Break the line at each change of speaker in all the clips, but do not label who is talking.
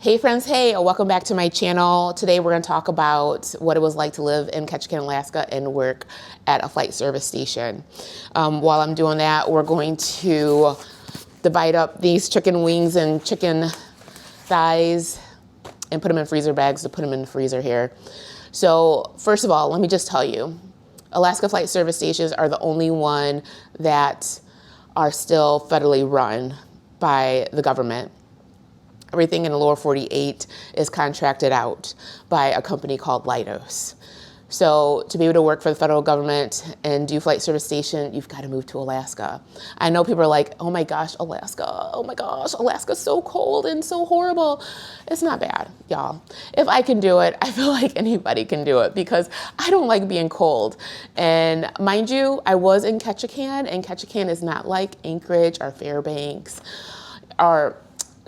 Hey friends, hey, welcome back to my channel. Today we're going to talk about what it was like to live in Ketchikan, Alaska and work at a flight service station. While I'm doing that, we're going to divide up these chicken wings and chicken thighs and put them in freezer bags to put them in the freezer here. So first of all, let me just tell you, Alaska flight service stations are the only one that are still federally run by the government. Everything in the lower 48 is contracted out by a company called Leidos. So to be able to work for the federal government and do flight service station, you've got to move to Alaska. I know people are like, oh my gosh, Alaska. Oh my gosh, Alaska's so cold and so horrible. It's not bad, y'all. If I can do it, I feel like anybody can do it because I don't like being cold. And mind you, I was in Ketchikan, and Ketchikan is not like Anchorage or Fairbanks or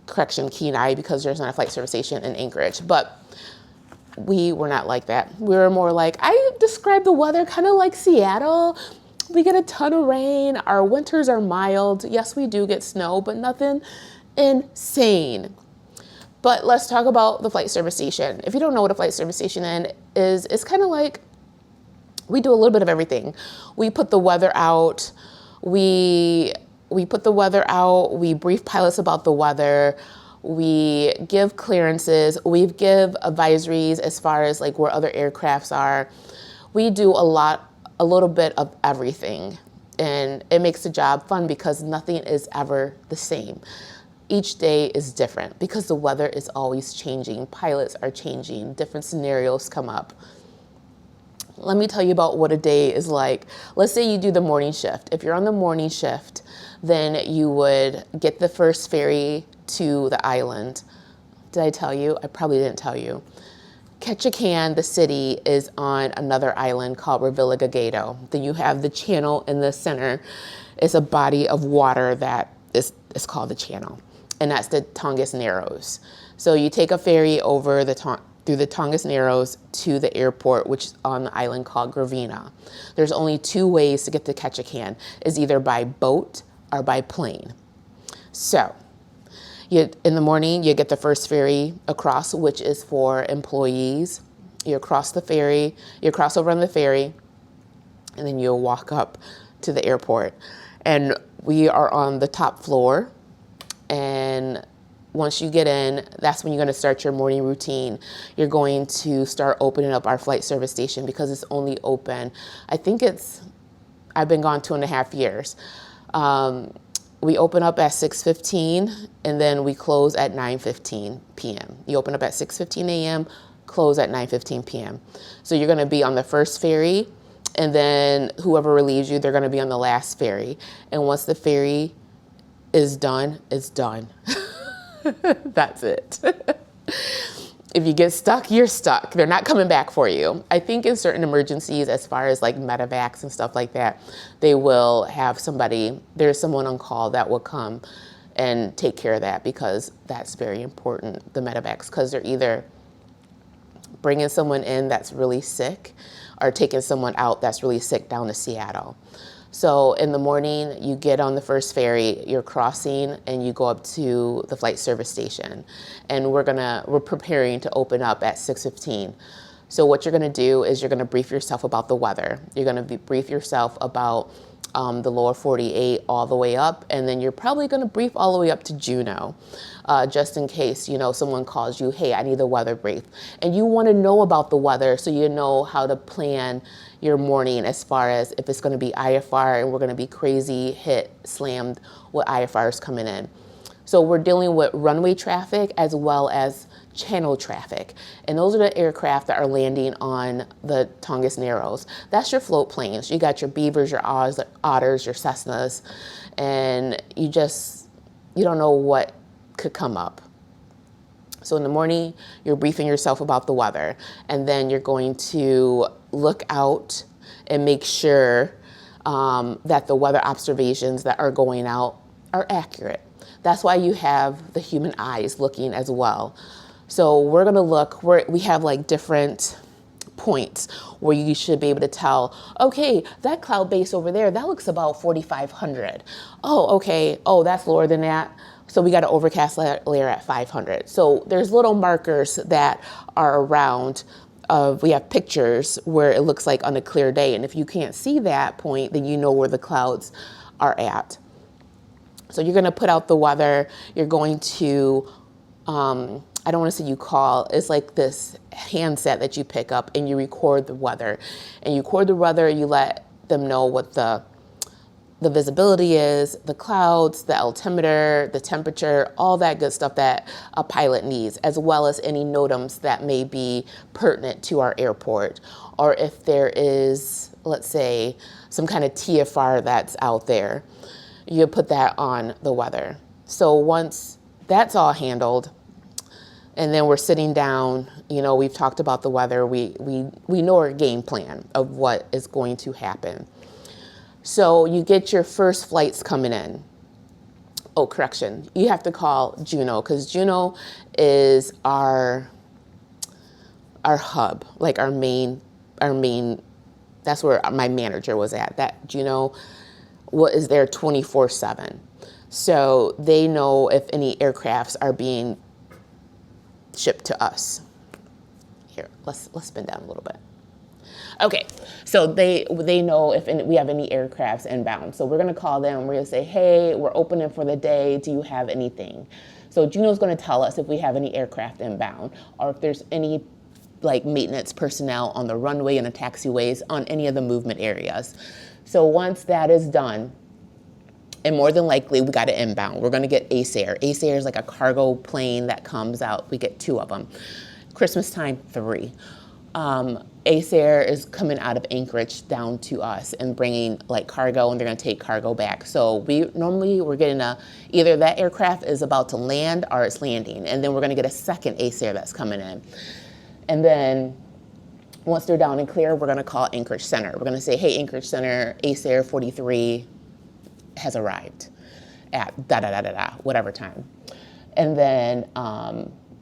Kenai, because there's not a flight service station in Anchorage. But we were not like that. We were more like, I describe the weather kind of like Seattle. We get a ton of rain. Our winters are mild. Yes, we do get snow, but nothing insane. But let's talk about the flight service station. If you don't know what a flight service station is, it's kind of like we do a little bit of everything. We put the weather out. We put the weather out, we brief pilots about the weather, we give clearances, we give advisories as far as like where other aircrafts are. We do a little bit of everything. And it makes the job fun because nothing is ever the same. Each day is different because the weather is always changing. Pilots are changing, different scenarios come up. Let me tell you about what a day is like. Let's say you do the morning shift. If you're on the morning shift, then you would get the first ferry to the island. Did I tell you? I probably didn't tell you. Ketchikan, the city, is on another island called Revillagigedo. Then you have the channel in the center. It's a body of water that is called the channel, and that's the Tongass Narrows. So you take a ferry over through the Tongass Narrows to the airport, which is on the island called Gravina. There's only two ways to get to Ketchikan, is either by boat or by plane. So in the morning, you get the first ferry across, which is for employees. You cross the ferry, you cross over on the ferry, and then you'll walk up to the airport. And we are on the top floor, and once you get in, that's when you're going to start your morning routine. You're going to start opening up our flight service station because it's only open. I've been gone 2.5 years. We open up at 6:15 and then we close at 9:15 p.m. You open up at 6:15 a.m., close at 9:15 p.m. So you're going to be on the first ferry, and then whoever relieves you, they're going to be on the last ferry. And once the ferry is done, it's done. That's it. If you get stuck, you're stuck. They're not coming back for you. I think in certain emergencies, as far as like medevacs and stuff like that, they will have there's someone on call that will come and take care of that, because that's very important, the medevacs, because they're either bringing someone in that's really sick or taking someone out that's really sick down to Seattle. So in the morning, you get on the first ferry, you're crossing, and you go up to the flight service station. And we're preparing to open up at 6:15. So what you're gonna do is you're gonna brief yourself about the weather. You're gonna brief yourself about the lower 48 all the way up, and then you're probably gonna brief all the way up to Juneau, just in case, someone calls you, hey, I need a weather brief. And you wanna know about the weather so you know how to plan your morning as far as if it's gonna be IFR, and we're gonna be crazy slammed with IFRs coming in. So we're dealing with runway traffic as well as channel traffic. And those are the aircraft that are landing on the Tongass Narrows. That's your float planes. You got your Beavers, your Otters, your Cessnas, and you don't know what could come up. So in the morning, you're briefing yourself about the weather, and then you're going to look out and make sure that the weather observations that are going out are accurate. That's why you have the human eyes looking as well. So we're gonna look, we have like different points where you should be able to tell, okay, that cloud base over there, that looks about 4,500. Oh, okay, oh, that's lower than that. So we got an overcast layer at 500. So there's little markers that are around. We have pictures where it looks like on a clear day. And if you can't see that point, then you know where the clouds are at. So you're going to put out the weather. You're going to, I don't want to say you call, it's like this handset that you pick up and you record the weather. And you record the weather, you let them know what the visibility is, the clouds, the altimeter, the temperature, all that good stuff that a pilot needs, as well as any NOTAMs that may be pertinent to our airport. Or if there is, let's say, some kind of TFR that's out there, you put that on the weather. So once that's all handled, and then we're sitting down, you know, we've talked about the weather, we know our game plan of what is going to happen. So you get your first flights coming in. Oh, correction, you have to call Juneau, because Juneau is our hub, like our main, that's where my manager was at. That Juneau is there 24/7. So they know if any aircrafts are being shipped to us. Here, let's spin down a little bit. Okay, so they know if we have any aircrafts inbound. So we're gonna call them, we're gonna say, hey, we're opening for the day, do you have anything? So Juneau's gonna tell us if we have any aircraft inbound, or if there's any like maintenance personnel on the runway and the taxiways on any of the movement areas. So once that is done, and more than likely we got it inbound, we're gonna get Ace Air. Ace Air is like a cargo plane that comes out, we get 2 of them. Christmas time, 3. Ace Air is coming out of Anchorage down to us and bringing like cargo, and they're going to take cargo back. So we're getting either that aircraft is about to land or it's landing, and then we're going to get a second Ace Air that's coming in. And then once they're down and clear, we're going to call Anchorage Center. We're going to say, hey, Anchorage Center, Ace Air 43 has arrived at whatever time. And then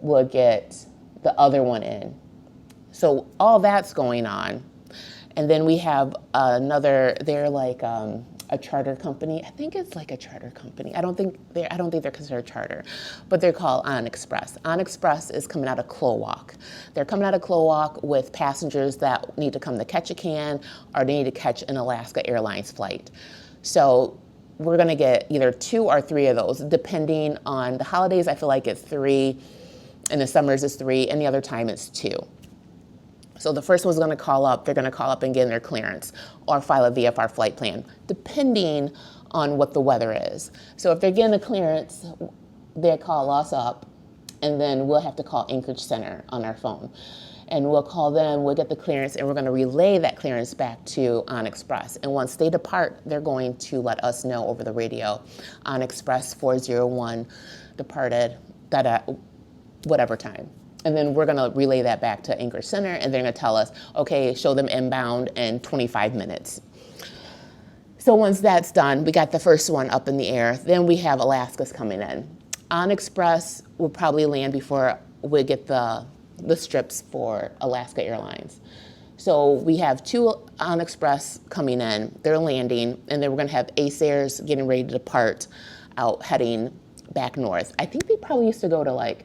we'll get the other one in. So all that's going on. And then we have they're like a charter company. I think it's like a charter company. I don't think they're considered charter, but they're called On Express. On Express is coming out of Clowalk. They're coming out of Clowalk with passengers that need to come to Ketchikan, or they need to catch an Alaska Airlines flight. So we're gonna get either 2 or 3 of those, depending on the holidays. I feel like it's 3, in the summers it's 3, and the other time it's 2. So the first one's gonna call up, they're gonna call up and get their clearance or file a VFR flight plan, depending on what the weather is. So if they're getting a clearance, they call us up, and then we'll have to call Anchorage Center on our phone. And we'll call them, we'll get the clearance, and we're gonna relay that clearance back to On Express. And once they depart, they're going to let us know over the radio, On Express 401 departed, whatever time. And then we're gonna relay that back to Anchorage Center, and they're gonna tell us, okay, show them inbound in 25 minutes. So once that's done, we got the first one up in the air, then we have Alaska's coming in. On Express will probably land before we get the strips for Alaska Airlines. So we have 2 On Express coming in, they're landing, and then we're gonna have Ace Airs getting ready to depart out, heading back north. I think they probably used to go to like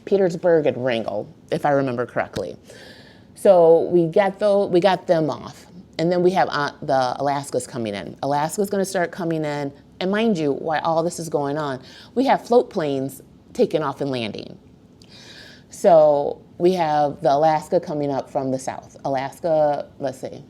Petersburg and Wrangell, if I remember correctly. So we got them off. And then we have the Alaska's coming in. Alaska's gonna start coming in, and mind you, while all this is going on, we have float planes taking off and landing. So we have the Alaska coming up from the south. Alaska, let's see,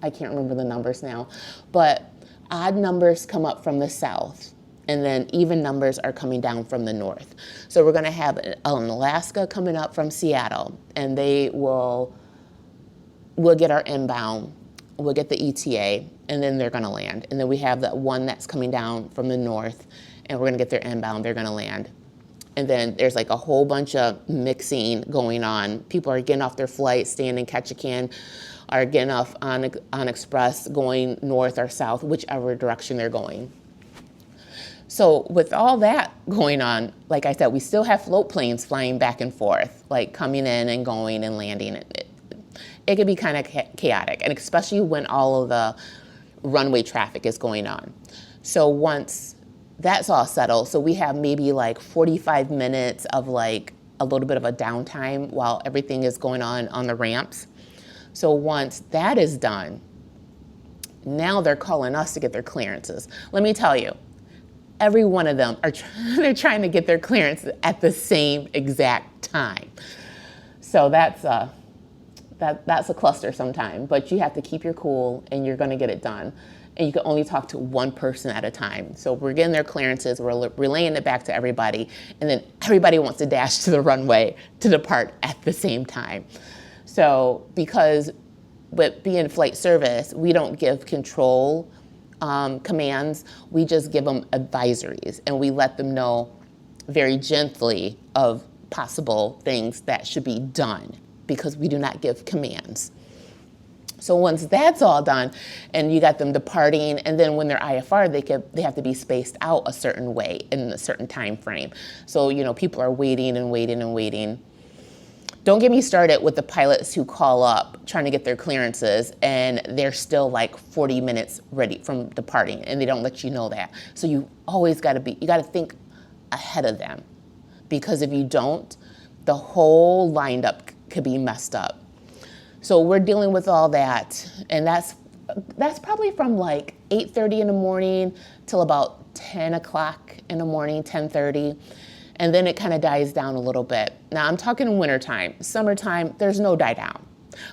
I can't remember the numbers now, but odd numbers come up from the south, and then even numbers are coming down from the north. So we're gonna have an Alaska coming up from Seattle, and we'll get our inbound, we'll get the ETA, and then they're gonna land. And then we have the one that's coming down from the north, and we're gonna get their inbound, they're gonna land. And then there's like a whole bunch of mixing going on. People are getting off their flight, staying in Ketchikan, are getting off on Express, going north or south, whichever direction they're going. So with all that going on, like I said, we still have float planes flying back and forth, like coming in and going and landing. It can be kind of chaotic, and especially when all of the runway traffic is going on. So once that's all settled. So we have maybe like 45 minutes of like a little bit of a downtime while everything is going on the ramps. So once that is done, now they're calling us to get their clearances. Let me tell you, every one of them are they're trying to get their clearance at the same exact time. So that's a cluster sometime, but you have to keep your cool and you're going to get it done. And you can only talk to one person at a time. So we're getting their clearances, we're relaying it back to everybody, and then everybody wants to dash to the runway to depart at the same time. So because with being flight service, we don't give control commands, we just give them advisories, and we let them know very gently of possible things that should be done, because we do not give commands. So once that's all done and you got them departing, and then when they're IFR, they have to be spaced out a certain way in a certain time frame. So, you know, people are waiting and waiting and waiting. Don't get me started with the pilots who call up trying to get their clearances and they're still like 40 minutes ready from departing, and they don't let you know that. So you always got to think ahead of them, because if you don't, the whole lineup could be messed up. So we're dealing with all that, and that's probably from like 8:30 in the morning till about 10 o'clock in the morning, 10:30, and then it kind of dies down a little bit. Now I'm talking wintertime. Summertime, there's no die down,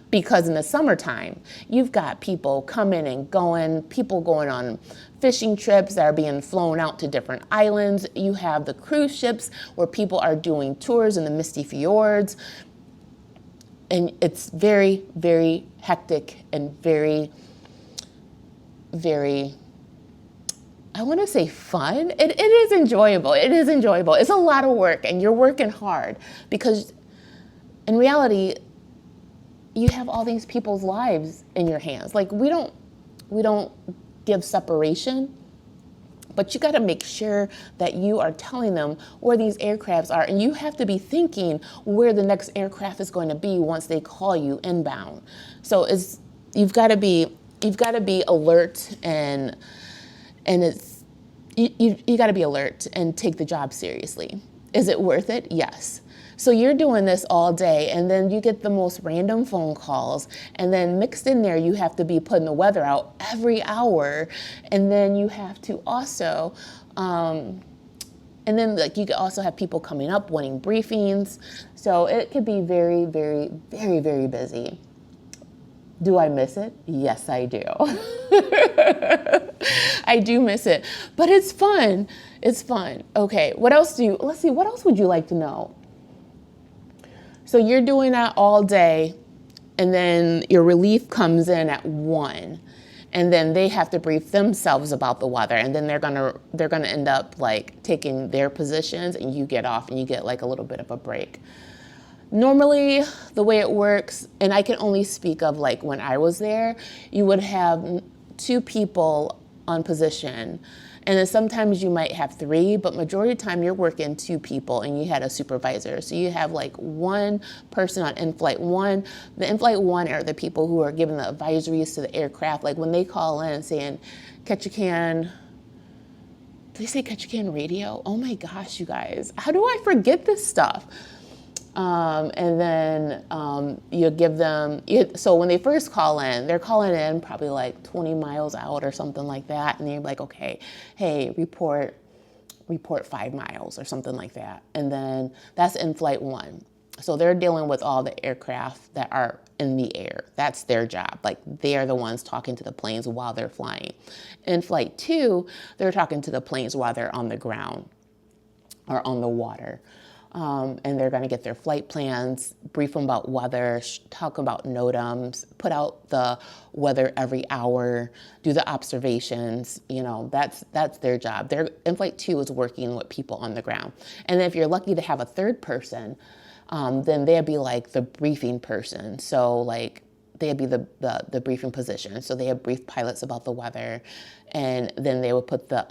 because in the summertime, you've got people coming and going, people going on fishing trips that are being flown out to different islands. You have the cruise ships where people are doing tours in the misty fjords. And it's very, very hectic and very, very, I want to say fun. It is enjoyable. It is enjoyable. It's a lot of work, and you're working hard, because in reality, you have all these people's lives in your hands. Like we don't give separation, but you got to make sure that you are telling them where these aircrafts are, and you have to be thinking where the next aircraft is going to be once they call you inbound. So you've got to be alert, and you got to be alert and take the job seriously. Is it worth it? Yes. So you're doing this all day, and then you get the most random phone calls, and then mixed in there, you have to be putting the weather out every hour, and then you have to also, and then like you could also have people coming up wanting briefings. So it could be very, very, very, very busy. Do I miss it? Yes, I do. I do miss it, but it's fun. It's fun. Okay, let's see, what else would you like to know? So you're doing that all day, and then your relief comes in at 1, and then they have to brief themselves about the weather, and then they're gonna end up like taking their positions, and you get off and you get like a little bit of a break. Normally, the way it works, and I can only speak of like when I was there, you would have 2 people on position. And then sometimes you might have 3, but majority of the time you're working 2 people, and you had a supervisor. So you have like 1 person on inflight 1. The inflight 1 are the people who are giving the advisories to the aircraft. Like when they call in saying, Ketchikan, did they say Ketchikan radio? Oh my gosh, you guys, how do I forget this stuff? And then you give them, so when they first call in, they're calling in probably like 20 miles out or something like that. And they're like, okay, hey, report 5 miles or something like that. And then that's in flight 1. So they're dealing with all the aircraft that are in the air. That's their job. Like they are the ones talking to the planes while they're flying. In flight 2, they're talking to the planes while they're on the ground or on the water. And they're going to get their flight plans, brief them about weather, talk about NOTAMs, put out the weather every hour, do the observations. You know, that's their job. Flight 2 is working with people on the ground. And then if you're lucky to have a third person, then they'd be like the briefing person. So like they'd be the briefing position. So they have brief pilots about the weather, and then they would put the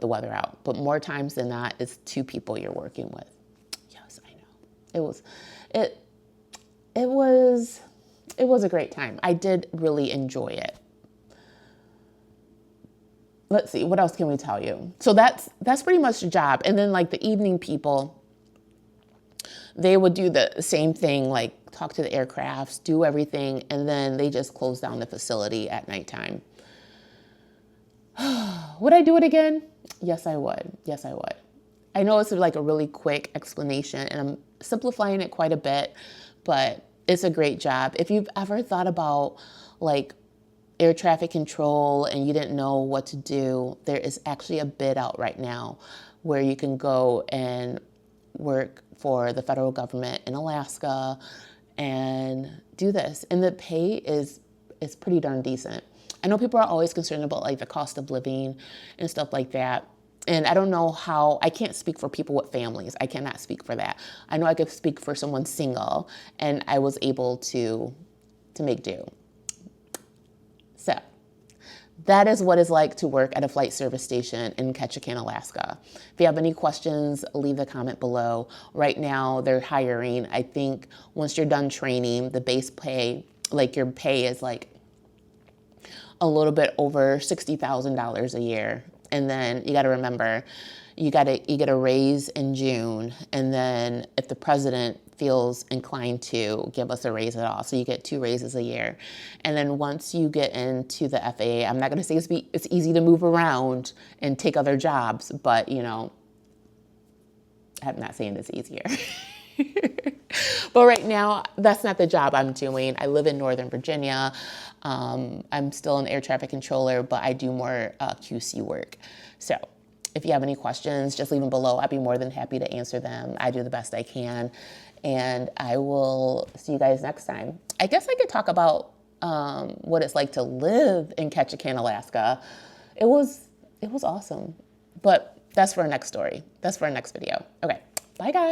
weather out. But more times than not, it's 2 people you're working with. It was a great time. I did really enjoy it. let's see, what else can we tell you? So that's pretty much the job. And then like the evening people, they would do the same thing, like talk to the aircrafts, do everything, and then they just close down the facility at nighttime. Would I do it again? Yes, I would. Yes, I would. I know it's like a really quick explanation, and I'm simplifying it quite a bit, but it's a great job. If you've ever thought about like air traffic control and you didn't know what to do, there is actually a bid out right now where you can go and work for the federal government in Alaska and do this. And the pay is pretty darn decent. I know people are always concerned about like the cost of living and stuff like that. And I don't know how, I can't speak for people with families. I cannot speak for that. I know I could speak for someone single, and I was able to make do. So that is what it's like to work at a flight service station in Ketchikan, Alaska. If you have any questions, leave a comment below. Right now, they're hiring. I think once you're done training, the base pay, like your pay is like a little bit over $60,000 a year. And then you got to remember, you get a raise in June. And then if the president feels inclined to give us a raise at all, so you get 2 raises a year. And then once you get into the FAA, I'm not going to say it's easy to move around and take other jobs, but you know, I'm not saying it's easier. But right now, that's not the job I'm doing. I live in Northern Virginia. I'm still an air traffic controller, but I do more QC work. So if you have any questions, just leave them below. I'd be more than happy to answer them. I do the best I can. And I will see you guys next time. I guess I could talk about what it's like to live in Ketchikan, Alaska. It was awesome. But that's for our next story. That's for our next video. Okay, bye guys.